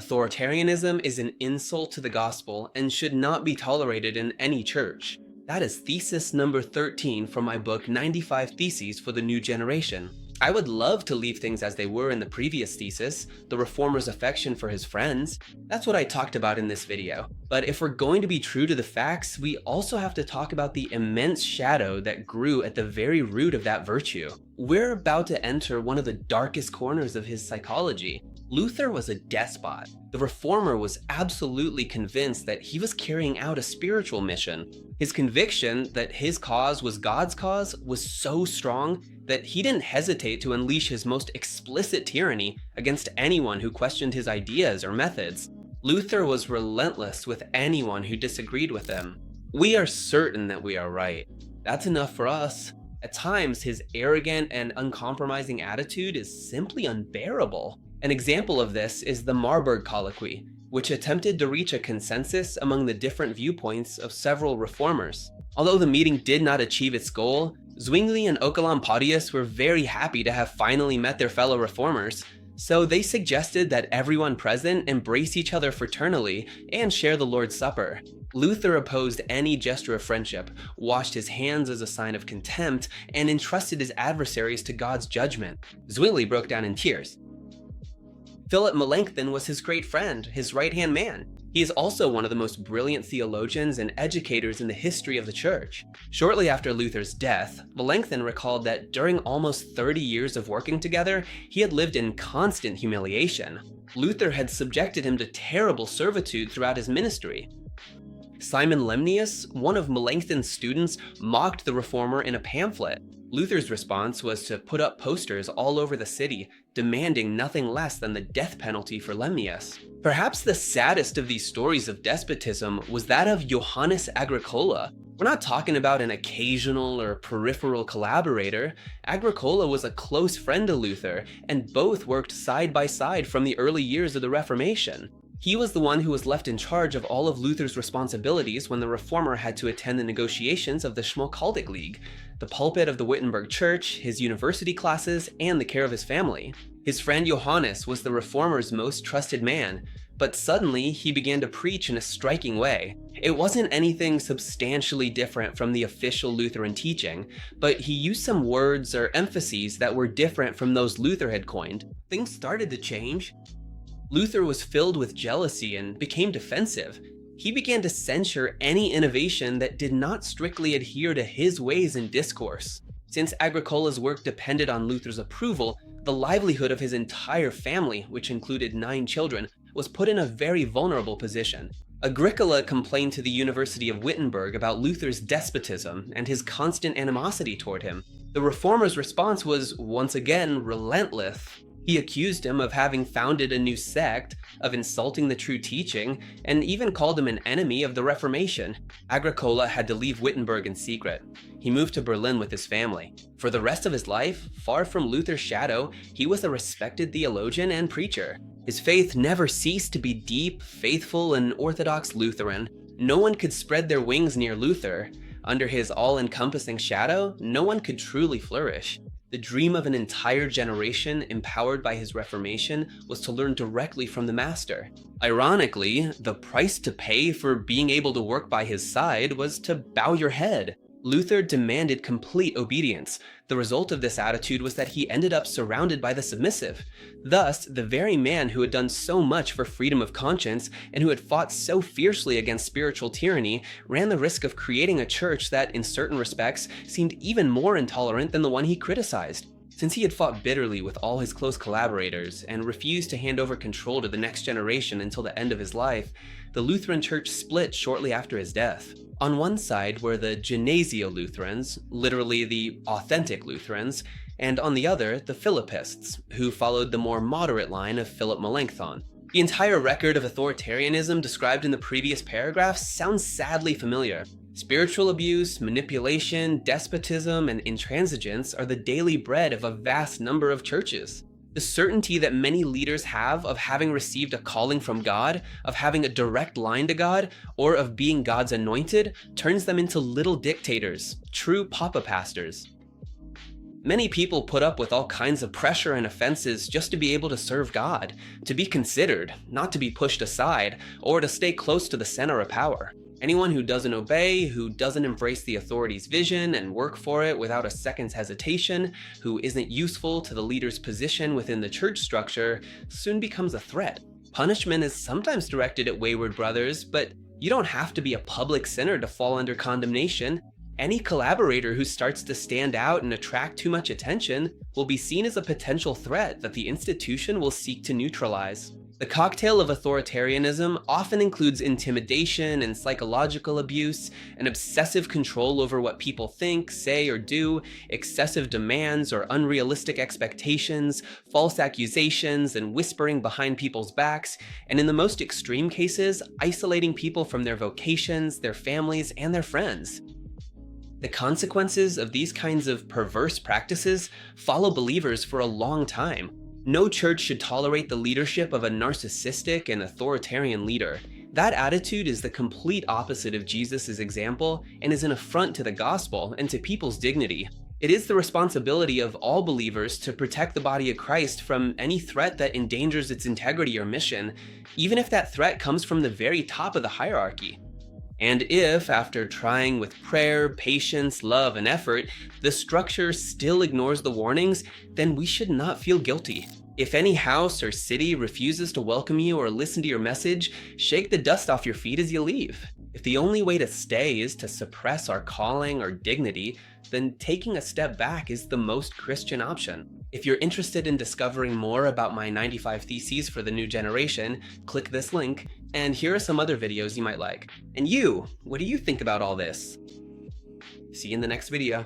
Authoritarianism is an insult to the gospel and should not be tolerated in any church. That is thesis number 13 from my book 95 Theses for the New Generation. I would love to leave things as they were in the previous thesis, the reformer's affection for his friends. That's what I talked about in this video. But if we're going to be true to the facts, we also have to talk about the immense shadow that grew at the very root of that virtue. We're about to enter one of the darkest corners of his psychology. Luther was a despot. The reformer was absolutely convinced that he was carrying out a spiritual mission. His conviction that his cause was God's cause was so strong that he didn't hesitate to unleash his most explicit tyranny against anyone who questioned his ideas or methods. Luther was relentless with anyone who disagreed with him. We are certain that we are right. That's enough for us. At times, his arrogant and uncompromising attitude is simply unbearable. An example of this is the Marburg Colloquy, which attempted to reach a consensus among the different viewpoints of several reformers. Although the meeting did not achieve its goal, Zwingli and Oecolampadius were very happy to have finally met their fellow reformers, so they suggested that everyone present embrace each other fraternally and share the Lord's Supper. Luther opposed any gesture of friendship, washed his hands as a sign of contempt, and entrusted his adversaries to God's judgment. Zwingli broke down in tears. Philip Melanchthon was his great friend, his right-hand man. He is also one of the most brilliant theologians and educators in the history of the church. Shortly after Luther's death, Melanchthon recalled that during almost 30 years of working together, he had lived in constant humiliation. Luther had subjected him to terrible servitude throughout his ministry. Simon Lemnius, one of Melanchthon's students, mocked the reformer in a pamphlet. Luther's response was to put up posters all over the city, demanding nothing less than the death penalty for Lemnius. Perhaps the saddest of these stories of despotism was that of Johannes Agricola. We're not talking about an occasional or peripheral collaborator. Agricola was a close friend to Luther, and both worked side by side from the early years of the Reformation. He was the one who was left in charge of all of Luther's responsibilities when the reformer had to attend the negotiations of the Schmalkaldic League, the pulpit of the Wittenberg Church, his university classes, and the care of his family. His friend Johannes was the reformer's most trusted man, but suddenly he began to preach in a striking way. It wasn't anything substantially different from the official Lutheran teaching, but he used some words or emphases that were different from those Luther had coined. Things started to change. Luther was filled with jealousy and became defensive. He began to censure any innovation that did not strictly adhere to his ways in discourse. Since Agricola's work depended on Luther's approval, the livelihood of his entire family, which included 9 children, was put in a very vulnerable position. Agricola complained to the University of Wittenberg about Luther's despotism and his constant animosity toward him. The reformer's response was once again relentless. He accused him of having founded a new sect, of insulting the true teaching, and even called him an enemy of the Reformation. Agricola had to leave Wittenberg in secret. He moved to Berlin with his family. For the rest of his life, far from Luther's shadow, he was a respected theologian and preacher. His faith never ceased to be deep, faithful, and orthodox Lutheran. No one could spread their wings near Luther. Under his all-encompassing shadow, no one could truly flourish. The dream of an entire generation empowered by his Reformation was to learn directly from the master. Ironically, the price to pay for being able to work by his side was to bow your head. Luther demanded complete obedience. The result of this attitude was that he ended up surrounded by the submissive. Thus, the very man who had done so much for freedom of conscience and who had fought so fiercely against spiritual tyranny ran the risk of creating a church that, in certain respects, seemed even more intolerant than the one he criticized. Since he had fought bitterly with all his close collaborators and refused to hand over control to the next generation until the end of his life, the Lutheran Church split shortly after his death. On one side were the Genesio-Lutherans, literally the authentic Lutherans, and on the other, the Philippists, who followed the more moderate line of Philip Melanchthon. The entire record of authoritarianism described in the previous paragraphs sounds sadly familiar. Spiritual abuse, manipulation, despotism, and intransigence are the daily bread of a vast number of churches. The certainty that many leaders have of having received a calling from God, of having a direct line to God, or of being God's anointed, turns them into little dictators, true papa pastors. Many people put up with all kinds of pressure and offenses just to be able to serve God, to be considered, not to be pushed aside, or to stay close to the center of power. Anyone who doesn't obey, who doesn't embrace the authority's vision and work for it without a second's hesitation, who isn't useful to the leader's position within the church structure, soon becomes a threat. Punishment is sometimes directed at wayward brothers, but you don't have to be a public sinner to fall under condemnation. Any collaborator who starts to stand out and attract too much attention will be seen as a potential threat that the institution will seek to neutralize. The cocktail of authoritarianism often includes intimidation and psychological abuse, an obsessive control over what people think, say, or do, excessive demands or unrealistic expectations, false accusations, and whispering behind people's backs, and in the most extreme cases, isolating people from their vocations, their families, and their friends. The consequences of these kinds of perverse practices follow believers for a long time. No church should tolerate the leadership of a narcissistic and authoritarian leader. That attitude is the complete opposite of Jesus' example and is an affront to the gospel and to people's dignity. It is the responsibility of all believers to protect the body of Christ from any threat that endangers its integrity or mission, even if that threat comes from the very top of the hierarchy. And if, after trying with prayer, patience, love, and effort, the structure still ignores the warnings, then we should not feel guilty. If any house or city refuses to welcome you or listen to your message, shake the dust off your feet as you leave. If the only way to stay is to suppress our calling or dignity, then taking a step back is the most Christian option. If you're interested in discovering more about my 95 Theses for the New Generation, click this link, and here are some other videos you might like. And you, what do you think about all this? See you in the next video.